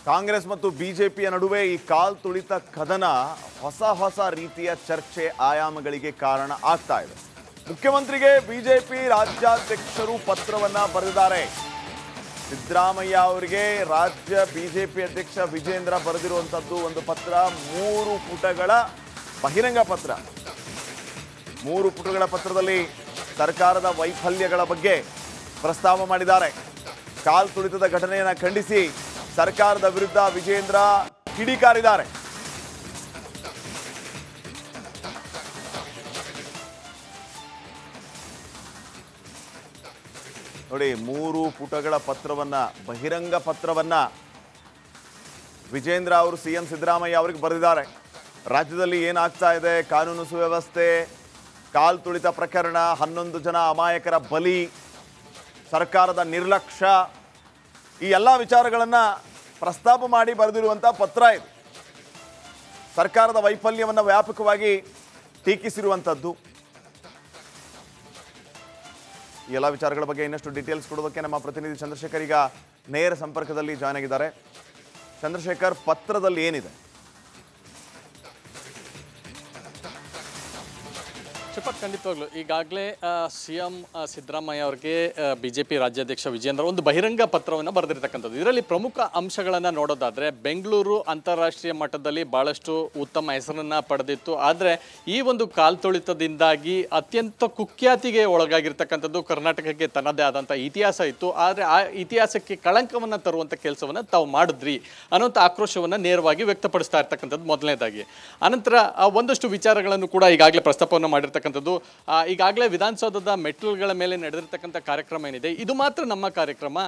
ಕಾಂಗ್ರೆಸ್ ಮತ್ತು ಬಿಜೆಪಿಯ ನಡುವೆ ಈ ಕಾಲ್ ತುಳಿತ ಕದನ ಹೊಸ ರೀತಿಯ ಚರ್ಚೆ ಆಯಾಮಗಳಿಗೆ ಕಾರಣ ಆಗ್ತಾ ಇದೆ. ಮುಖ್ಯಮಂತ್ರಿಗೆ ಬಿಜೆಪಿ ರಾಜ್ಯಾಧ್ಯಕ್ಷರು ಪತ್ರವನ್ನ ಬರೆದಿದ್ದಾರೆ. ಸಿದ್ದರಾಮಯ್ಯ ಅವರಿಗೆ ರಾಜ್ಯ ಬಿಜೆಪಿ ಅಧ್ಯಕ್ಷ ವಿಜೇಂದ್ರ ಬರೆದಿರುವಂತದ್ದು ಒಂದು ಪತ್ರ, 3 ಪುಟಗಳ ಬಹಿರಂಗ ಪತ್ರ. 3 ಪುಟಗಳ ಪತ್ರದಲ್ಲಿ ಸರ್ಕಾರದ ವೈಫಲ್ಯಗಳ ಬಗ್ಗೆ ಪ್ರಸ್ತಾವ ಮಾಡಿದ್ದಾರೆ. ಕಾಲ್ ತುಳಿತದ ಘಟನೆಯನ್ನು ಖಂಡಿಸಿ ಸರ್ಕಾರದ ವಿರುದ್ಧ ವಿಜೇಂದ್ರ ಕಿಡಿಕಾರಿದ್ದಾರೆ. ನೋಡಿ, 3 ಪುಟಗಳ ಪತ್ರವನ್ನ, ಬಹಿರಂಗ ಪತ್ರವನ್ನ ವಿಜೇಂದ್ರ ಅವರು ಸಿಎಂ ಸಿದ್ದರಾಮಯ್ಯ ಅವರಿಗೆ ಬರೆದಿದ್ದಾರೆ. ರಾಜ್ಯದಲ್ಲಿ ಏನಾಗ್ತಾ ಇದೆ, ಕಾನೂನು ಸುವ್ಯವಸ್ಥೆ, ಕಾಲ್ ತುಳಿತ ಪ್ರಕರಣ, 11 ಜನ ಅಮಾಯಕರ ಬಲಿ, ಸರ್ಕಾರದ ನಿರ್ಲಕ್ಷ್ಯ, ಈ ಎಲ್ಲ ವಿಚಾರಗಳನ್ನ ಪ್ರಸ್ತಾಪ ಮಾಡಿ ಬರೆದಿರುವಂಥ ಪತ್ರ ಇದು. ಸರ್ಕಾರದ ವೈಫಲ್ಯವನ್ನು ವ್ಯಾಪಕವಾಗಿ ಟೀಕಿಸಿರುವಂಥದ್ದು. ಈ ಎಲ್ಲ ವಿಚಾರಗಳ ಬಗ್ಗೆ ಇನ್ನಷ್ಟು ಡೀಟೇಲ್ಸ್ ಕೊಡೋದಕ್ಕೆ ನಮ್ಮ ಪ್ರತಿನಿಧಿ ಚಂದ್ರಶೇಖರ್ ಈಗ ನೇರ ಸಂಪರ್ಕದಲ್ಲಿ ಜಾಯ್ನ್ ಆಗಿದ್ದಾರೆ. ಚಂದ್ರಶೇಖರ್, ಪತ್ರದಲ್ಲಿ ಏನಿದೆ? ಖಂಡಿತವಾಗ್ಲು ಈಗಾಗಲೇ ಸಿಎಂ ಸಿದ್ದರಾಮಯ್ಯ ಅವರಿಗೆ ಬಿಜೆಪಿ ರಾಜ್ಯಾಧ್ಯಕ್ಷ ವಿಜೇಂದ್ರ ಒಂದು ಬಹಿರಂಗ ಪತ್ರವನ್ನು ಬರೆದಿರ್ತಕ್ಕಂಥದ್ದು. ಇದರಲ್ಲಿ ಪ್ರಮುಖ ಅಂಶಗಳನ್ನು ನೋಡೋದಾದರೆ, ಬೆಂಗಳೂರು ಅಂತಾರಾಷ್ಟ್ರೀಯ ಮಟ್ಟದಲ್ಲಿ ಭಾಳಷ್ಟು ಉತ್ತಮ ಹೆಸರನ್ನು ಪಡೆದಿತ್ತು. ಆದರೆ ಈ ಒಂದು ಕಾಲ್ತುಳಿತದಿಂದಾಗಿ ಅತ್ಯಂತ ಕುಖ್ಯಾತಿಗೆ ಒಳಗಾಗಿರ್ತಕ್ಕಂಥದ್ದು ಕರ್ನಾಟಕಕ್ಕೆ ತನ್ನದೇ ಆದಂಥ ಇತಿಹಾಸ ಇತ್ತು. ಆದರೆ ಆ ಇತಿಹಾಸಕ್ಕೆ ಕಳಂಕವನ್ನು ತರುವಂಥ ಕೆಲಸವನ್ನು ತಾವು ಮಾಡಿದ್ರಿ ಅನ್ನೋಂಥ ಆಕ್ರೋಶವನ್ನು ನೇರವಾಗಿ ವ್ಯಕ್ತಪಡಿಸ್ತಾ ಇರ್ತಕ್ಕಂಥದ್ದು ಮೊದಲನೇದಾಗಿ. ಅನಂತರ ಒಂದಷ್ಟು ವಿಚಾರಗಳನ್ನು ಕೂಡ ಈಗಾಗಲೇ ಪ್ರಸ್ತಾಪವನ್ನು ಮಾಡಿರ್ತಕ್ಕಂಥದ್ದು. ಈಗಾಗಲೇ ವಿಧಾನಸೌಧದ ಮೆಟ್ಟಿಲುಗಳ ಮೇಲೆ ನಡೆದಿರ್ತಕ್ಕಂಥ ಕಾರ್ಯಕ್ರಮ ಏನಿದೆ, ಇದು ಮಾತ್ರ ನಮ್ಮ ಕಾರ್ಯಕ್ರಮ.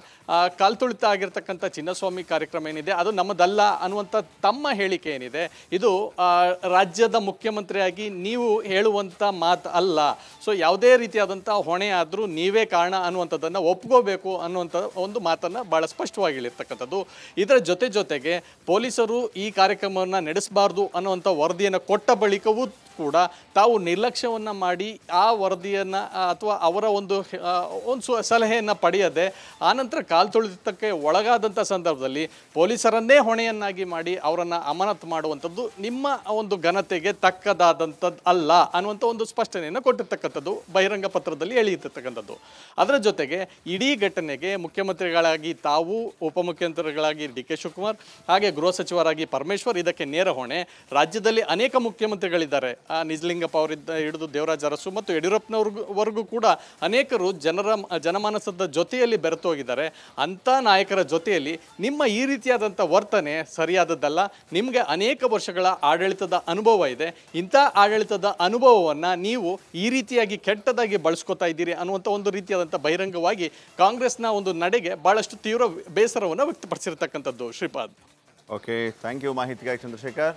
ಕಾಲ್ತುಳಿತ ಆಗಿರ್ತಕ್ಕಂಥ ಚಿನ್ನಸ್ವಾಮಿ ಕಾರ್ಯಕ್ರಮ ಏನಿದೆ, ಅದು ನಮ್ಮದಲ್ಲ ಅನ್ನುವಂಥ ತಮ್ಮ ಹೇಳಿಕೆ ಏನಿದೆ, ಇದು ರಾಜ್ಯದ ಮುಖ್ಯಮಂತ್ರಿಯಾಗಿ ನೀವು ಹೇಳುವಂಥ ಮಾತು ಅಲ್ಲ. ಸೊ ಯಾವುದೇ ರೀತಿಯಾದಂಥ ಹೊಣೆ ಆದರೂ ನೀವೇ ಕಾರಣ ಅನ್ನುವಂಥದ್ದನ್ನು ಒಪ್ಕೋಬೇಕು ಅನ್ನುವಂಥ ಒಂದು ಮಾತನ್ನು ಭಾಳ ಸ್ಪಷ್ಟವಾಗಿ ಹೇಳಿರ್ತಕ್ಕಂಥದ್ದು. ಇದರ ಜೊತೆಗೆ ಪೊಲೀಸರು ಈ ಕಾರ್ಯಕ್ರಮವನ್ನು ನಡೆಸಬಾರ್ದು ಅನ್ನುವಂಥ ವರದಿಯನ್ನು ಕೊಟ್ಟ ಬಳಿಕವೂ ಕೂಡ ತಾವು ನಿರ್ಲಕ್ಷ್ಯವನ್ನು ಮಾಡಿ ಆ ವರದಿಯನ್ನು ಅಥವಾ ಅವರ ಒಂದು ಸಲಹೆಯನ್ನು ಪಡೆಯದೆ ಆನಂತರ ಕಾಲ್ತುಳಿತಕ್ಕೆ ಒಳಗಾದಂಥ ಸಂದರ್ಭದಲ್ಲಿ ಪೊಲೀಸರನ್ನೇ ಹೊಣೆಯನ್ನಾಗಿ ಮಾಡಿ ಅವರನ್ನು ಅಮಾನತು ಮಾಡುವಂಥದ್ದು ನಿಮ್ಮ ಒಂದು ಘನತೆಗೆ ತಕ್ಕದಾದಂಥದ್ದು ಅಲ್ಲ ಅನ್ನುವಂಥ ಒಂದು ಸ್ಪಷ್ಟನೆಯನ್ನು ಕೊಟ್ಟಿರ್ತಕ್ಕಂಥದ್ದು ಬಹಿರಂಗ ಪತ್ರದಲ್ಲಿ ಹೇಳಿರ್ತಕ್ಕಂಥದ್ದು. ಅದರ ಜೊತೆಗೆ ಇಡೀ ಘಟನೆಗೆ ಮುಖ್ಯಮಂತ್ರಿಗಳಾಗಿ ತಾವು, ಉಪಮುಖ್ಯಮಂತ್ರಿಗಳಾಗಿ ಡಿ ಕೆ ಶಿವಕುಮಾರ್, ಹಾಗೆ ಗೃಹ ಸಚಿವರಾಗಿ ಪರಮೇಶ್ವರ್, ಇದಕ್ಕೆ ನೇರ ಹೊಣೆ. ರಾಜ್ಯದಲ್ಲಿ ಅನೇಕ ಮುಖ್ಯಮಂತ್ರಿಗಳಿದ್ದಾರೆ, ನಿಜಲಿಂಗಪ್ಪ ಅವರಿದ್ದ ಹಿಡಿದು ದೇವರಾಜ ಅರಸು ಮತ್ತು ಯಡಿಯೂರಪ್ಪನವರೆಗೂ ಕೂಡ ಅನೇಕರು ಜನಮಾನಸದ ಜೊತೆಯಲ್ಲಿ ಬೆರೆತು ಹೋಗಿದ್ದಾರೆ. ಅಂಥ ನಾಯಕರ ಜೊತೆಯಲ್ಲಿ ನಿಮ್ಮ ಈ ರೀತಿಯಾದಂಥ ವರ್ತನೆ ಸರಿಯಾದದ್ದಲ್ಲ. ನಿಮಗೆ ಅನೇಕ ವರ್ಷಗಳ ಆಡಳಿತದ ಅನುಭವ ಇದೆ. ಇಂಥ ಆಡಳಿತದ ಅನುಭವವನ್ನು ನೀವು ಈ ರೀತಿಯಾಗಿ ಕೆಟ್ಟದಾಗಿ ಬಳಸ್ಕೊತಾ ಇದ್ದೀರಿ ಅನ್ನುವಂಥ ಒಂದು ರೀತಿಯಾದಂಥ ಬಹಿರಂಗವಾಗಿ ಕಾಂಗ್ರೆಸ್ನ ಒಂದು ನಡೆಗೆ ಭಾಳಷ್ಟು ತೀವ್ರ ಬೇಸರವನ್ನು ವ್ಯಕ್ತಪಡಿಸಿರ್ತಕ್ಕಂಥದ್ದು. ಶ್ರೀಪಾದ್. ಓಕೆ, ಥ್ಯಾಂಕ್ ಯು ಮಾಹಿತಿಗಾಗಿ ಚಂದ್ರಶೇಖರ್.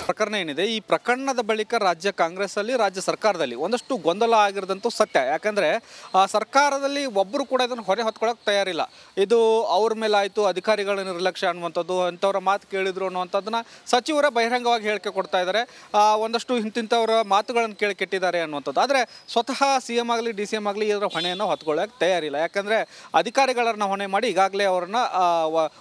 ಪ್ರಕರಣ ಏನಿದೆ, ಈ ಪ್ರಕರಣದ ಬಳಿಕ ರಾಜ್ಯ ಕಾಂಗ್ರೆಸ್ಸಲ್ಲಿ, ರಾಜ್ಯ ಸರ್ಕಾರದಲ್ಲಿ ಒಂದಷ್ಟು ಗೊಂದಲ ಆಗಿರೋದಂತೂ ಸತ್ಯ. ಯಾಕಂದರೆ ಸರ್ಕಾರದಲ್ಲಿ ಒಬ್ಬರು ಕೂಡ ಇದನ್ನು ಹೊರೆ ಹೊತ್ಕೊಳ್ಳೋಕೆ ತಯಾರಿಲ್ಲ. ಇದು ಅವ್ರ ಮೇಲೆ ಆಯಿತು, ಅಧಿಕಾರಿಗಳ ನಿರ್ಲಕ್ಷ್ಯ ಅನ್ನುವಂಥದ್ದು, ಅಂಥವ್ರ ಮಾತು ಕೇಳಿದ್ರು ಅನ್ನುವಂಥದ್ದನ್ನ ಸಚಿವರ ಬಹಿರಂಗವಾಗಿ ಹೇಳಿಕೆ ಕೊಡ್ತಾ ಇದ್ದಾರೆ. ಒಂದಷ್ಟು ಇಂತಿಂಥವ್ರ ಮಾತುಗಳನ್ನು ಕೇಳಿ ಕೆಟ್ಟಿದ್ದಾರೆ ಅನ್ನುವಂಥದ್ದು. ಆದರೆ ಸ್ವತಃ ಸಿ ಎಂ ಆಗಲಿ ಡಿ ಸಿ ಎಂ ಆಗಲಿ ಇದರ ಹೊಣೆಯನ್ನು ಹೊತ್ಕೊಳ್ಳೋಕೆ ತಯಾರಿಲ್ಲ. ಯಾಕಂದರೆ ಅಧಿಕಾರಿಗಳನ್ನ ಹೊಣೆ ಮಾಡಿ ಈಗಾಗಲೇ ಅವರನ್ನು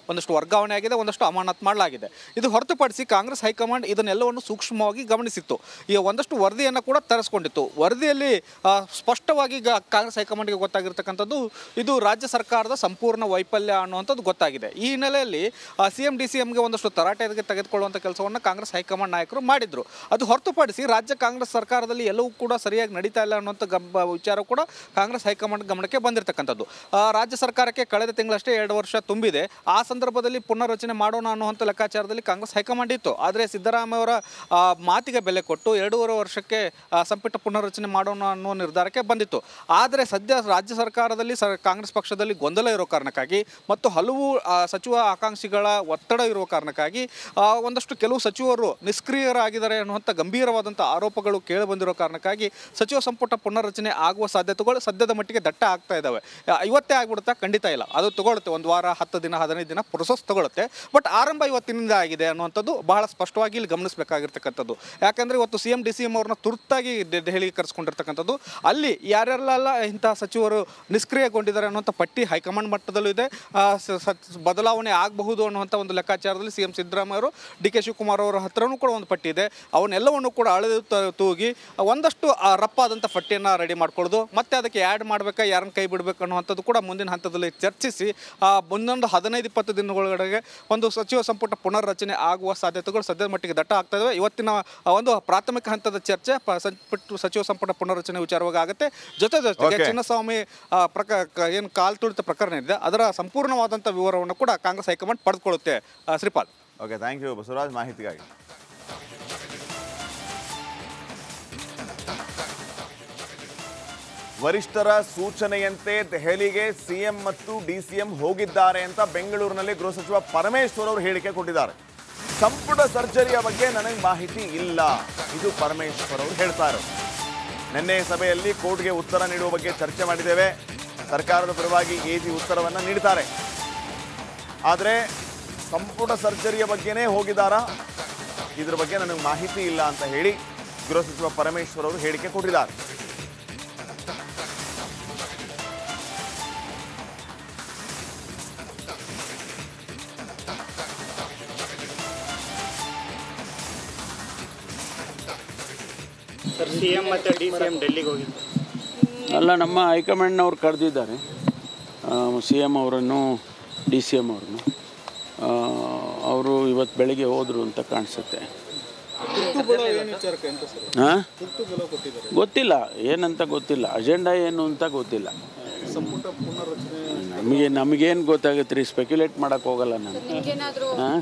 ಒಂದಷ್ಟು ವರ್ಗಾವಣೆ ಆಗಿದೆ, ಒಂದಷ್ಟು ಅಮಾನತು ಮಾಡಲಾಗಿದೆ. ಇದು ಹೊರತುಪಡಿಸಿ ಕಾಂಗ್ರೆಸ್ ಹೈಕಮಾಂಡ್ ಇದನ್ನೆಲ್ಲವನ್ನು ಸೂಕ್ಷ್ಮವಾಗಿ ಗಮನಿಸಿತ್ತು. ಈ ಒಂದಷ್ಟು ವರದಿಯನ್ನು ಕೂಡ ತರಿಸ್ಕೊಂಡಿತ್ತು. ವರದಿಯಲ್ಲಿ ಸ್ಪಷ್ಟವಾಗಿ ಕಾಂಗ್ರೆಸ್ ಹೈಕಮಾಂಡ್ಗೆ ಗೊತ್ತಾಗಿರ್ತಕ್ಕಂಥದ್ದು ಇದು ರಾಜ್ಯ ಸರ್ಕಾರದ ಸಂಪೂರ್ಣ ವೈಫಲ್ಯ ಅನ್ನುವಂಥದ್ದು ಗೊತ್ತಾಗಿದೆ. ಈ ಹಿನ್ನೆಲೆಯಲ್ಲಿ ಸಿ ಎಂ ಡಿ ಸಿ ಎಂಗೆ ಒಂದಷ್ಟು ತರಾಟೆಗೆ ತೆಗೆದುಕೊಳ್ಳುವಂಥ ಕೆಲಸವನ್ನು ಕಾಂಗ್ರೆಸ್ ಹೈಕಮಾಂಡ್ ನಾಯಕರು ಮಾಡಿದರು. ಅದು ಹೊರತುಪಡಿಸಿ ರಾಜ್ಯ ಕಾಂಗ್ರೆಸ್ ಸರ್ಕಾರದಲ್ಲಿ ಎಲ್ಲವೂ ಕೂಡ ಸರಿಯಾಗಿ ನಡೀತಾ ಇಲ್ಲ ಅನ್ನುವಂಥ ವಿಚಾರ ಕೂಡ ಕಾಂಗ್ರೆಸ್ ಹೈಕಮಾಂಡ್ ಗಮನಕ್ಕೆ ಬಂದಿರತಕ್ಕಂಥದ್ದು. ರಾಜ್ಯ ಸರ್ಕಾರಕ್ಕೆ ಕಳೆದ ತಿಂಗಳಷ್ಟೇ 2 ವರ್ಷ ತುಂಬಿದೆ. ಆ ಸಂದರ್ಭದಲ್ಲಿ ಪುನರ್ರಚನೆ ಮಾಡೋಣ ಅನ್ನುವಂಥ ಲೆಕ್ಕಾಚಾರದಲ್ಲಿ ಕಾಂಗ್ರೆಸ್ ಹೈಕಮಾಂಡ್ ಇತ್ತು. ಆದರೆ ಸಿದ್ದರಾಮಯ್ಯ ಅವರ ಮಾತಿಗೆ ಬೆಲೆ ಕೊಟ್ಟು 2.5 ವರ್ಷಕ್ಕೆ ಸಂಪುಟ ಪುನರ್ರಚನೆ ಮಾಡೋಣ ಅನ್ನೋ ನಿರ್ಧಾರಕ್ಕೆ ಬಂದಿತ್ತು. ಆದರೆ ಸದ್ಯ ರಾಜ್ಯ ಸರ್ಕಾರದಲ್ಲಿ ಕಾಂಗ್ರೆಸ್ ಪಕ್ಷದಲ್ಲಿ ಗೊಂದಲ ಇರೋ ಕಾರಣಕ್ಕಾಗಿ ಮತ್ತು ಹಲವು ಸಚಿವ ಆಕಾಂಕ್ಷಿಗಳ ಒತ್ತಡ ಇರುವ ಕಾರಣಕ್ಕಾಗಿ ಒಂದಷ್ಟು ಕೆಲವು ಸಚಿವರು ನಿಷ್ಕ್ರಿಯರಾಗಿದ್ದಾರೆ ಅನ್ನುವಂಥ ಗಂಭೀರವಾದಂಥ ಆರೋಪಗಳು ಕೇಳಿಬಂದಿರೋ ಕಾರಣಕ್ಕಾಗಿ ಸಚಿವ ಸಂಪುಟ ಪುನರ್ರಚನೆ ಆಗುವ ಸಾಧ್ಯತೆಗಳು ಸದ್ಯದ ಮಟ್ಟಿಗೆ ದಟ್ಟ ಆಗ್ತಾ ಇದ್ದಾವೆ. ಇವತ್ತೇ ಆಗ್ಬಿಡುತ್ತಾ? ಖಂಡಿತ ಇಲ್ಲ. ಅದು ತಗೊಳುತ್ತೆ, 1 ವಾರ, 10 ದಿನ, 15 ದಿನ ಪ್ರೊಸೆಸ್ ತಗೊಳುತ್ತೆ. ಬಟ್ ಆರಂಭ ಇವತ್ತಿನಿಂದ ಆಗಿದೆ ಅನ್ನುವಂಥದ್ದು ಬಹಳ ಸ್ಪಷ್ಟವಾಗಿ ಇಲ್ಲಿ ಗಮನಿಸಬಹುದು. ಗಮನಿಸಬೇಕಾಗಿರ್ತಕ್ಕಂಥದ್ದು. ಯಾಕಂದರೆ ಇವತ್ತು CM DCM ಅವ್ರನ್ನ ತುರ್ತಾಗಿ ದೆಹಲಿಗೆ ಕರೆಸ್ಕೊಂಡಿರ್ತಕ್ಕಂಥದ್ದು. ಅಲ್ಲಿ ಯಾರ್ಯಾರೆಲ್ಲ ಇಂಥ ಸಚಿವರು ನಿಷ್ಕ್ರಿಯಗೊಂಡಿದ್ದಾರೆ ಅನ್ನುವಂಥ ಪಟ್ಟಿ ಹೈಕಮಾಂಡ್ ಮಟ್ಟದಲ್ಲೂ ಇದೆ. ಬದಲಾವಣೆ ಆಗಬಹುದು ಅನ್ನುವಂಥ ಒಂದು ಲೆಕ್ಕಾಚಾರದಲ್ಲಿ CM ಸಿದ್ದರಾಮಯ್ಯ ಅವರು DK ಶಿವಕುಮಾರ್ ಅವರ ಹತ್ರನೂ ಕೂಡ ಒಂದು ಪಟ್ಟಿ ಇದೆ. ಅವನ್ನೆಲ್ಲವನ್ನು ಕೂಡ ಅಳೆದು ತೂಗಿ ಒಂದಷ್ಟು ರಪ್ಪಾದಂಥ ಪಟ್ಟಿಯನ್ನು ರೆಡಿ ಮಾಡ್ಕೊಳ್ಳೋದು, ಮತ್ತೆ ಅದಕ್ಕೆ ಆ್ಯಡ್ ಮಾಡಬೇಕಾ, ಯಾರನ್ನ ಕೈ ಬಿಡಬೇಕು ಅನ್ನುವಂಥದ್ದು ಕೂಡ ಮುಂದಿನ ಹಂತದಲ್ಲಿ ಚರ್ಚಿಸಿ ಮುಂದೊಂದು 15-20 ದಿನಗಳೊಳಗೆ ಒಂದು ಸಚಿವ ಸಂಪುಟ ಪುನರ್ರಚನೆ ಆಗುವ ಸಾಧ್ಯತೆಗಳು ಸದ್ಯದ ಮಟ್ಟಿಗೆ ದಟ್ಟ ಆಗ್ತಾ ಇದ್ದಾವೆ. ಇವತ್ತಿನ ಒಂದು ಪ್ರಾಥಮಿಕ ಹಂತದ ಚರ್ಚೆ ಸಚಿವ ಸಂಪುಟ ಪುನರ್ರಚನೆ ವಿಚಾರವಾಗಿ ಆಗುತ್ತೆ. ಜೊತೆಗೆ ಚಿನ್ನಸ್ವಾಮಿ ಏನು ಕಾಲ್ ತುಳಿತ ಪ್ರಕರಣ ಇದೆ ಅದರ ಸಂಪೂರ್ಣವಾದಂಥ ವಿವರವನ್ನು ಕೂಡ ಕಾಂಗ್ರೆಸ್ ಹೈಕಮಾಂಡ್ ಪಡೆದುಕೊಳ್ಳುತ್ತೆ. Shripal. Okay, thank you Basavaraj ಮಾಹಿತಿಗಾಗಿ. ವರಿಷ್ಠರ ಸೂಚನೆಯಂತೆ ದೆಹಲಿಗೆ CM ಮತ್ತು DCM ಹೋಗಿದ್ದಾರೆ ಅಂತ ಬೆಂಗಳೂರಿನಲ್ಲಿ ಗೃಹ ಸಚಿವ ಪರಮೇಶ್ವರ್ ಅವರು ಹೇಳಿಕೆ ಕೊಟ್ಟಿದ್ದಾರೆ. ಸಂಪುಟ ಸರ್ಜರಿಯ ಬಗ್ಗೆ ನನಗೆ ಮಾಹಿತಿ ಇಲ್ಲ, ಇದು ಪರಮೇಶ್ವರ್ ಅವರು ಹೇಳ್ತಾ ಇರೋದು. ನಿನ್ನೆ ಸಭೆಯಲ್ಲಿ ಕೋರ್ಟ್ಗೆ ಉತ್ತರ ನೀಡುವ ಬಗ್ಗೆ ಚರ್ಚೆ ಮಾಡಿದ್ದೇವೆ. ಸರ್ಕಾರದ ಪರವಾಗಿ AG ಉತ್ತರವನ್ನು ನೀಡ್ತಾರೆ. ಆದರೆ ಸಂಪುಟ ಸರ್ಜರಿಯ ಬಗ್ಗೆನೇ ಹೋಗಿದ್ದಾರಾ, ಇದ್ರ ಬಗ್ಗೆ ನನಗೆ ಮಾಹಿತಿ ಇಲ್ಲ ಅಂತ ಹೇಳಿ ಗೃಹ ಸಚಿವ ಪರಮೇಶ್ವರ್ ಅವರು ಹೇಳಿಕೆ ಕೊಟ್ಟಿದ್ದಾರೆ. CM ಮತ್ತು DCM ಡೆಲ್ಲಿಗೆ ಹೋಗಿದ್ದು ಅಲ್ಲ, ನಮ್ಮ ಹೈಕಮಾಂಡ್ನವ್ರು ಕರೆದಿದ್ದಾರೆ CM ಅವರನ್ನು DCM ಅವರನ್ನು. ಅವರು ಇವತ್ತು ಬೆಳಿಗ್ಗೆ ಹೋದರು ಅಂತ ಕಾಣಿಸುತ್ತೆ. ಹಾಂ, ಗೊತ್ತಿಲ್ಲ, ಏನಂತ ಗೊತ್ತಿಲ್ಲ, ಅಜೆಂಡಾ ಏನು ಅಂತ ಗೊತ್ತಿಲ್ಲ. ನಮಗೇನು ಗೊತ್ತಾಗುತ್ತೆ ರೀ, ಸ್ಪೆಕ್ಯುಲೇಟ್ ಮಾಡೋಕ್ಕೆ ಹೋಗಲ್ಲ ನಾನು. ಹಾಂ,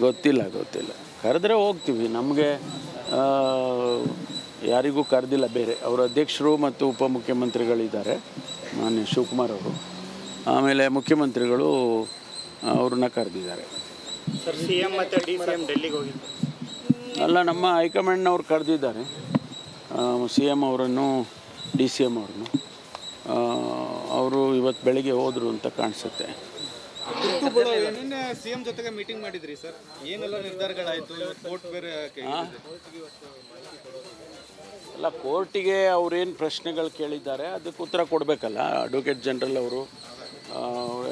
ಗೊತ್ತಿಲ್ಲ. ಕರೆದ್ರೆ ಹೋಗ್ತೀವಿ. ನಮಗೆ ಯಾರಿಗೂ ಕರೆದಿಲ್ಲ. ಬೇರೆ ಅವರ ಅಧ್ಯಕ್ಷರು ಮತ್ತು ಉಪಮುಖ್ಯಮಂತ್ರಿಗಳಿದ್ದಾರೆ, ಮಾನ್ಯ ಶಿವಕುಮಾರ್ ಅವರು. ಆಮೇಲೆ ಮುಖ್ಯಮಂತ್ರಿಗಳು ಅವ್ರನ್ನ ಕರೆದಿದ್ದಾರೆ. CM ಮತ್ತು DCM ಡೆಲ್ಲಿಗೆ ಹೋಗಿದ್ದು ಅಲ್ಲ, ನಮ್ಮ ಹೈಕಮಾಂಡ್ನವ್ರು ಕರೆದಿದ್ದಾರೆ CM ಅವರನ್ನು DCM ಅವರನ್ನು. ಅವರು ಇವತ್ತು ಬೆಳಿಗ್ಗೆ ಹೋದರು ಅಂತ ಕಾಣಿಸುತ್ತೆ. CM ಜೊತೆಗೆ ಮೀಟಿಂಗ್ ಮಾಡಿದ್ರಿ ಸರ್, ಏನೆಲ್ಲ ನಿರ್ಧಾರಗಳಾಯಿತು? ಕೋರ್ಟ್ ಬೇರೆ ಅಲ್ಲ, ಕೋರ್ಟಿಗೆ ಅವ್ರೇನು ಪ್ರಶ್ನೆಗಳು ಕೇಳಿದ್ದಾರೆ ಅದಕ್ಕೆ ಉತ್ತರ ಕೊಡಬೇಕಲ್ಲ. ಅಡ್ವೊಕೇಟ್ ಜನರಲ್ ಅವರು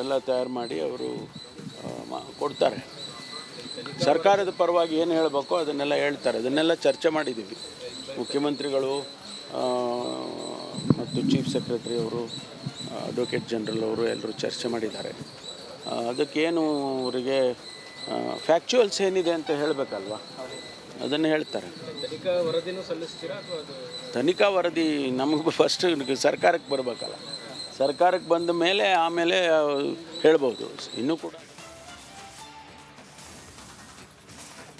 ಎಲ್ಲ ತಯಾರು ಮಾಡಿ ಅವರು ಕೊಡ್ತಾರೆ. ಸರ್ಕಾರದ ಪರವಾಗಿ ಏನು ಹೇಳಬೇಕೋ ಅದನ್ನೆಲ್ಲ ಹೇಳ್ತಾರೆ. ಅದನ್ನೆಲ್ಲ ಚರ್ಚೆ ಮಾಡಿದ್ದೀವಿ. ಮುಖ್ಯಮಂತ್ರಿಗಳು ಮತ್ತು ಚೀಫ್ ಸೆಕ್ರೆಟರಿ ಅವರು, ಅಡ್ವೊಕೇಟ್ ಜನರಲ್ ಅವರು ಎಲ್ಲರೂ ಚರ್ಚೆ ಮಾಡಿದ್ದಾರೆ. ಅದಕ್ಕೇನು ಅವರಿಗೆ ಫ್ಯಾಕ್ಚುಯಲ್ಸ್ ಏನಿದೆ ಅಂತ ಹೇಳಬೇಕಲ್ವ, ಅದನ್ನು ಹೇಳ್ತಾರೆ. ತನಿಖಾ ವರದಿ ನಮಗೆ ಫಸ್ಟ್ ಸರ್ಕಾರಕ್ಕೆ ಬರಬೇಕಲ್ಲ. ಸರ್ಕಾರಕ್ಕೆ ಬಂದ ಮೇಲೆ ಆಮೇಲೆ ಹೇಳ್ಬೋದು. ಇನ್ನೂ ಕೂಡ